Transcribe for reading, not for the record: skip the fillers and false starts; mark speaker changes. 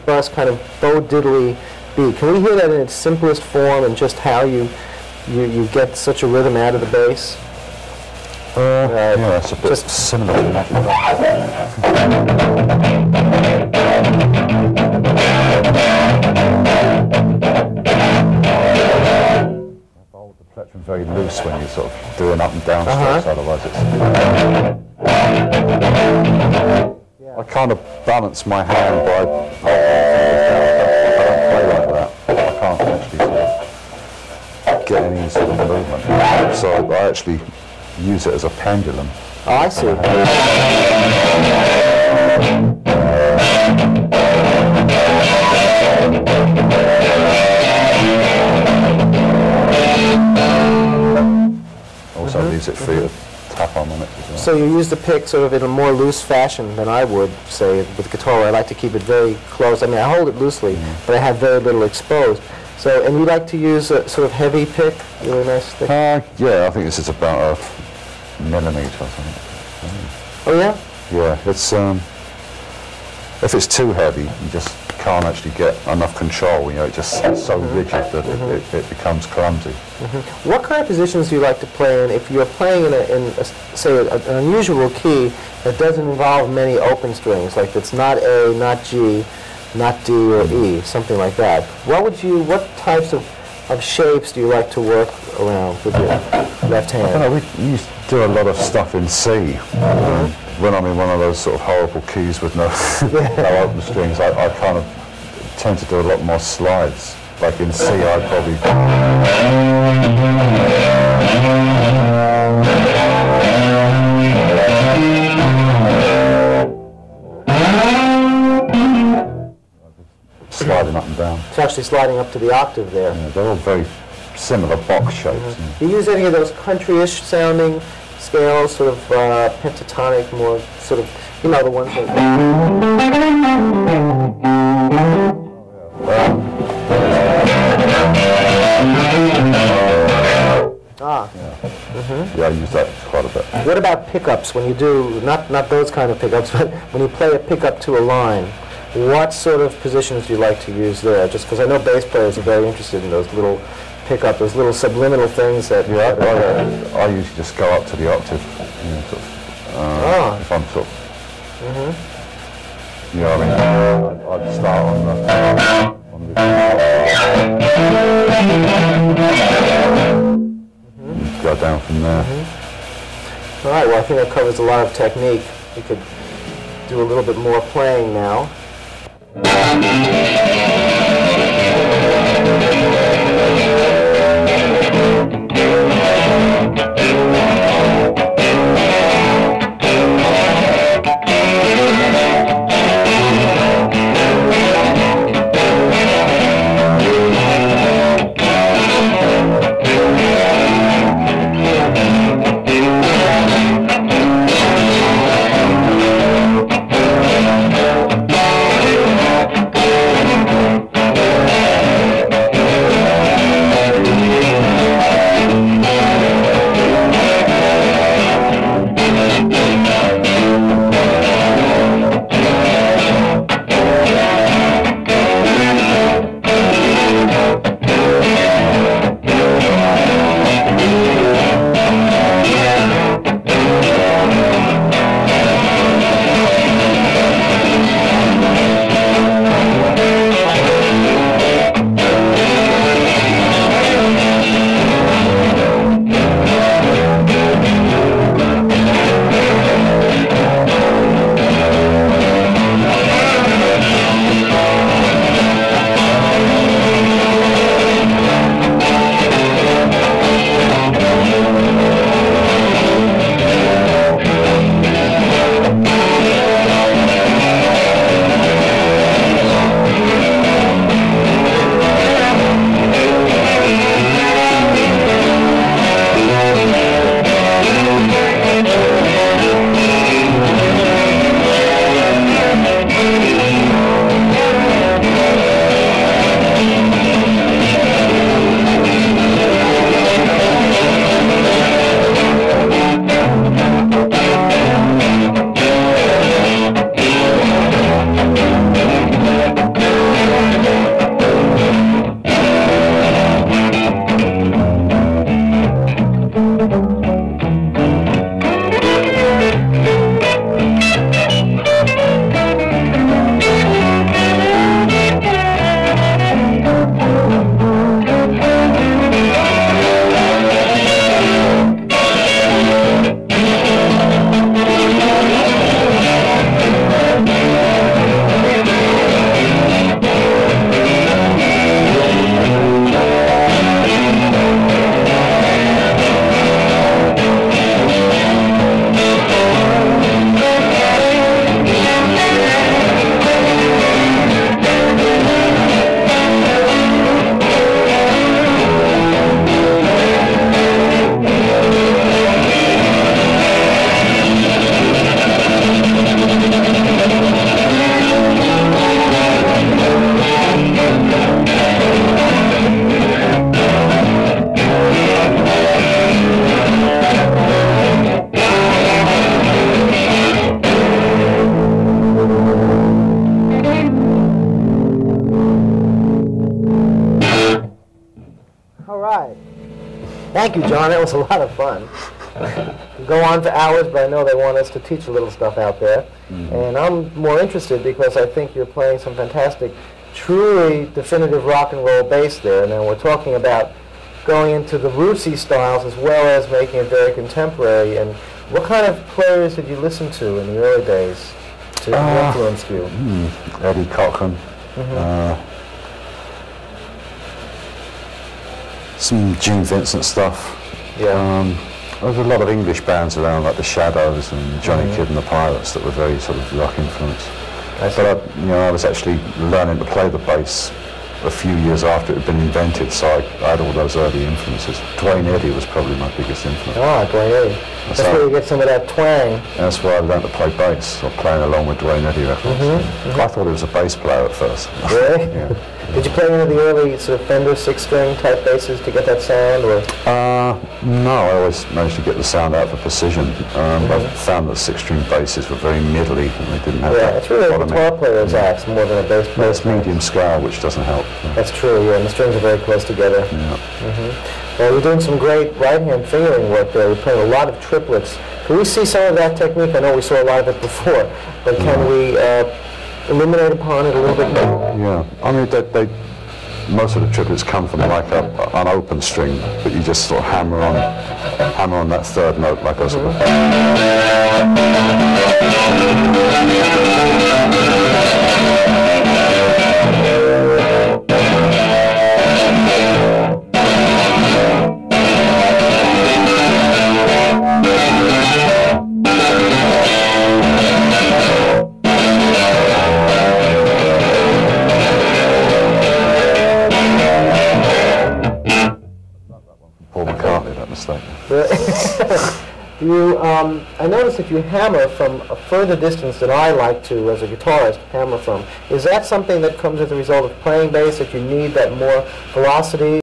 Speaker 1: robust kind of bo diddly beat. Can we hear that in its simplest form and just how you get such a rhythm out of the bass?
Speaker 2: Yeah, it's a bit similar to Magic Box. The plectrum very loose when you sort of do an up and down strokes, otherwise it's... I kind of balance my hand by I don't play like that. I can't actually sort of get any sort of movement. So I actually use it as a pendulum.
Speaker 1: Oh, I see.
Speaker 2: Also leaves it free to tap harmonics as well.
Speaker 1: So you use the pick sort of in a more loose fashion than I would, say, with guitar. I like to keep it very close. I mean, I hold it loosely, but I have very little exposed. So, and you like to use a sort of heavy pick, really nice stick?
Speaker 2: Yeah, I think this is about a millimetre, I think.
Speaker 1: Oh yeah?
Speaker 2: Yeah, it's if it's too heavy, you just can't actually get enough control. You know, it's just so rigid that it becomes clumsy.
Speaker 1: What kind of positions do you like to play in if you're playing in say, an unusual key that doesn't involve many open strings, like it's not A, not G, not D or E, something like that? What types of shapes do you like to work around with your left hand?
Speaker 2: I don't know, we used to do a lot of stuff in C. When I'm in one of those sort of horrible keys with no open strings, I kind of tend to do a lot more slides. Like in C, I'd probably... sliding up and down.
Speaker 1: It's actually sliding up to the octave there.
Speaker 2: Yeah, they're all very similar box shapes.
Speaker 1: Do you use any of those country-ish sounding scales, sort of pentatonic, more sort of, you know, the ones that...
Speaker 2: Yeah, I use that quite a bit.
Speaker 1: What about pickups when you do, not those kind of pickups, but when you play a pickup to a line? What sort of positions do you like to use there? Just because I know bass players are very interested in those little pickup, those little subliminal things that...
Speaker 2: Yeah, I usually just go up to the octave. You know, sort of, if I'm sort of... You know what I mean? I'd start on the go down from there.
Speaker 1: All right, well, I think that covers a lot of technique. We could do a little bit more playing now. Thank you, John. That was a lot of fun. We go on for hours, but I know they want us to teach a little stuff out there. And I'm more interested because I think you're playing some fantastic, truly definitive rock and roll bass there. And then we're talking about going into the rootsy styles as well as making it very contemporary. And what kind of players did you listen to in the early days to influence you?
Speaker 2: Eddie Cochran. Some Gene Vincent stuff.
Speaker 1: Yeah.
Speaker 2: There was a lot of English bands around, like the Shadows and Johnny Kidd and the Pirates, that were very sort of rock influenced. But I was actually learning to play the bass a few years after it had been invented, so I had all those early influences. Duane Eddy was probably my biggest influence.
Speaker 1: Ah, Duane Eddy. That's where you get some of that twang.
Speaker 2: That's why I learned to play bass, or playing along with Duane Eddy records. I thought he was a bass player at first.
Speaker 1: Really?
Speaker 2: Yeah.
Speaker 1: Did you play any of the early sort of Fender six-string type basses to get that sound? Or?
Speaker 2: No, I always managed to get the sound out for precision. I found that six-string basses were very middly and they didn't have that.
Speaker 1: It's really a guitar player's axe more than a bass player.
Speaker 2: It's medium scale, which doesn't help.
Speaker 1: That's true, yeah, and the strings are very close together.
Speaker 2: Yeah.
Speaker 1: Well, you're doing some great right-hand fingering work there. You're playing a lot of triplets. Can we see some of that technique? I know we saw a lot of it before, but can we illuminate upon it a little bit more?
Speaker 2: Yeah, I mean, most of the triplets come from like an open string, but you just sort of hammer on that third note like a sort of. Paul McCartney, that mistake.
Speaker 1: I noticed that you hammer from a further distance than I like to, as a guitarist, hammer from. Is that something that comes as a result of playing bass, that you need that more velocity?